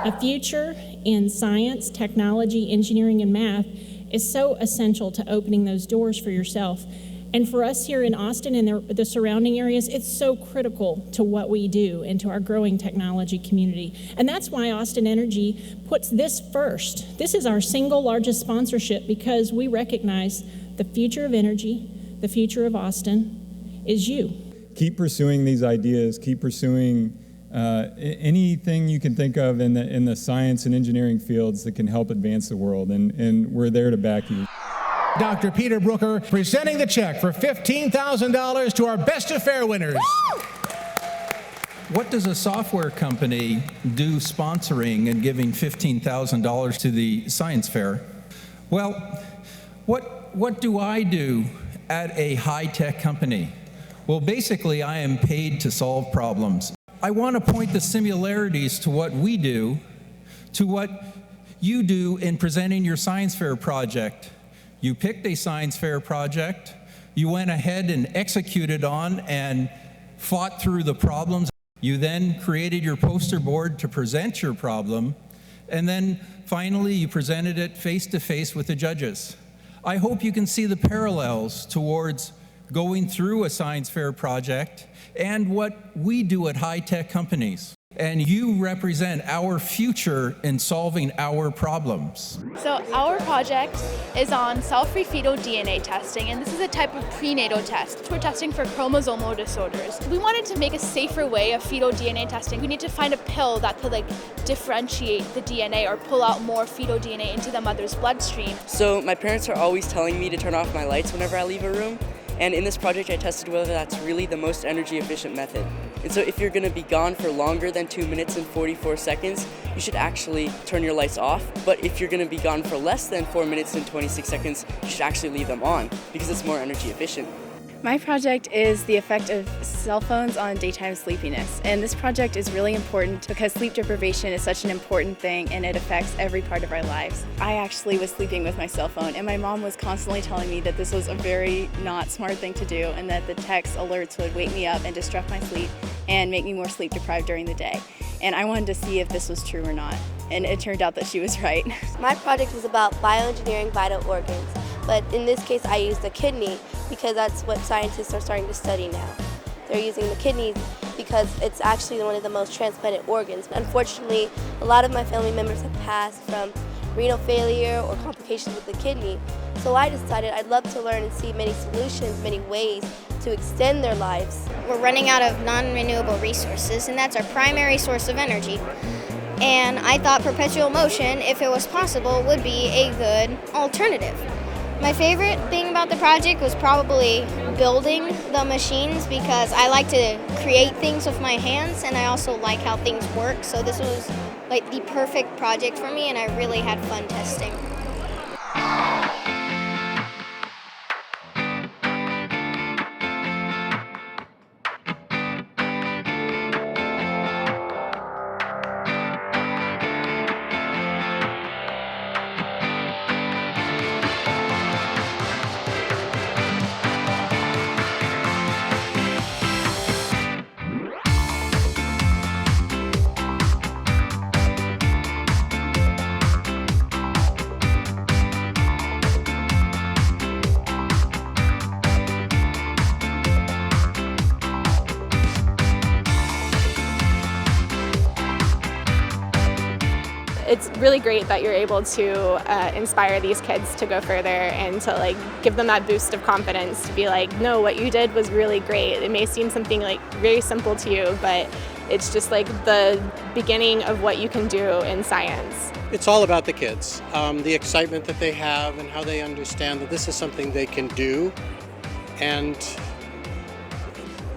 A future in science, technology, engineering, and math is so essential to opening those doors for yourself. And for us here in Austin and the surrounding areas, it's so critical to what we do and to our growing technology community. And that's why Austin Energy puts this first. This is our single largest sponsorship because we recognize the future of energy, the future of Austin is you. Keep pursuing these ideas, keep pursuing anything you can think of in the science and engineering fields that can help advance the world, and we're there to back you. Dr. Peter Brooker presenting the check for $15,000 to our Best of Fair winners. Woo! What does a software company do sponsoring and giving $15,000 to the science fair? Well, what do I do at a high-tech company? Well, basically, I am paid to solve problems. I want to point the similarities to what we do to what you do in presenting your science fair project. You picked a science fair project, you went ahead and executed on and fought through the problems. You then created your poster board to present your problem, and then finally you presented it face-to-face with the judges. I hope you can see the parallels towards going through a science fair project and what we do at high-tech companies. And you represent our future in solving our problems. So our project is on cell-free fetal DNA testing, and this is a type of prenatal test. We're testing for chromosomal disorders. We wanted to make a safer way of fetal DNA testing. We need to find a pill that could differentiate the DNA or pull out more fetal DNA into the mother's bloodstream. So my parents are always telling me to turn off my lights whenever I leave a room. And in this project, I tested whether that's really the most energy efficient method. And so if you're going to be gone for longer than 2 minutes and 44 seconds, you should actually turn your lights off. But if you're going to be gone for less than 4 minutes and 26 seconds, you should actually leave them on because it's more energy efficient. My project is the effect of cell phones on daytime sleepiness, and this project is really important because sleep deprivation is such an important thing and it affects every part of our lives. I actually was sleeping with my cell phone, and my mom was constantly telling me that this was a very not smart thing to do and that the text alerts would wake me up and disrupt my sleep and make me more sleep deprived during the day. And I wanted to see if this was true or not, and it turned out that she was right. My project was about bioengineering vital organs, but in this case I used the kidney because that's what scientists are starting to study now. They're using the kidneys because it's actually one of the most transplanted organs. Unfortunately, a lot of my family members have passed from renal failure or complications with the kidney, so I decided I'd love to learn and see many solutions, many ways to extend their lives. We're running out of non-renewable resources, and that's our primary source of energy. And I thought perpetual motion, if it was possible, would be a good alternative. My favorite thing about the project was probably building the machines because I like to create things with my hands and I also like how things work. So this was the perfect project for me and I really had fun testing. It's really great that you're able to inspire these kids to go further and to give them that boost of confidence to be no, what you did was really great. It may seem something very simple to you, but it's just the beginning of what you can do in science. It's all about the kids, the excitement that they have and how they understand that this is something they can do, and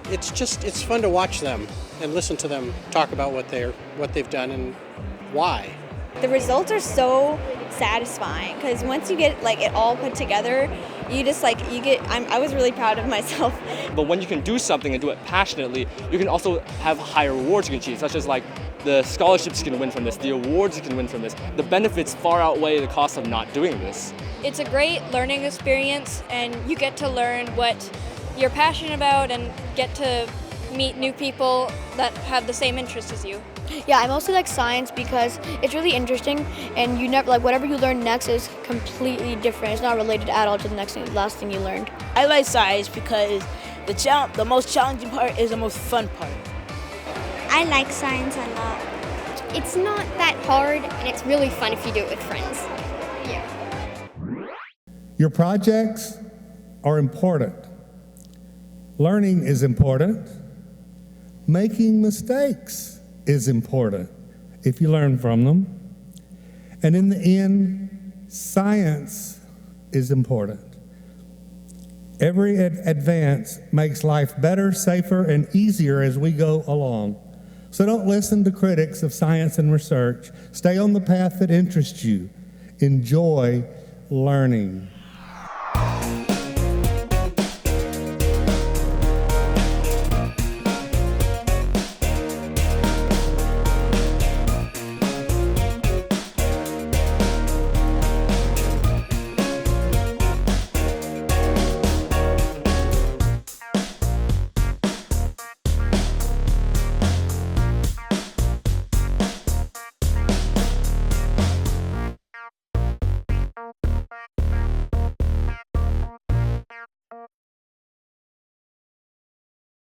it's fun to watch them and listen to them talk about what they've done and why. The results are so satisfying because once you get it all put together, you just I was really proud of myself. But when you can do something and do it passionately, you can also have higher rewards you can achieve, such as the scholarships you can win from this, the awards you can win from this. The benefits far outweigh the cost of not doing this. It's a great learning experience and you get to learn what you're passionate about and get to meet new people that have the same interests as you. Yeah, I mostly like science because it's really interesting, and you never whatever you learn next is completely different. It's not related at all to the last thing you learned. I like science because the most challenging part is the most fun part. I like science a lot. It's not that hard, and it's really fun if you do it with friends. Yeah. Your projects are important. Learning is important. Making mistakes is important if you learn from them. And in the end, science is important. Every advance makes life better, safer, and easier as we go along. So don't listen to critics of science and research. Stay on the path that interests you. Enjoy learning.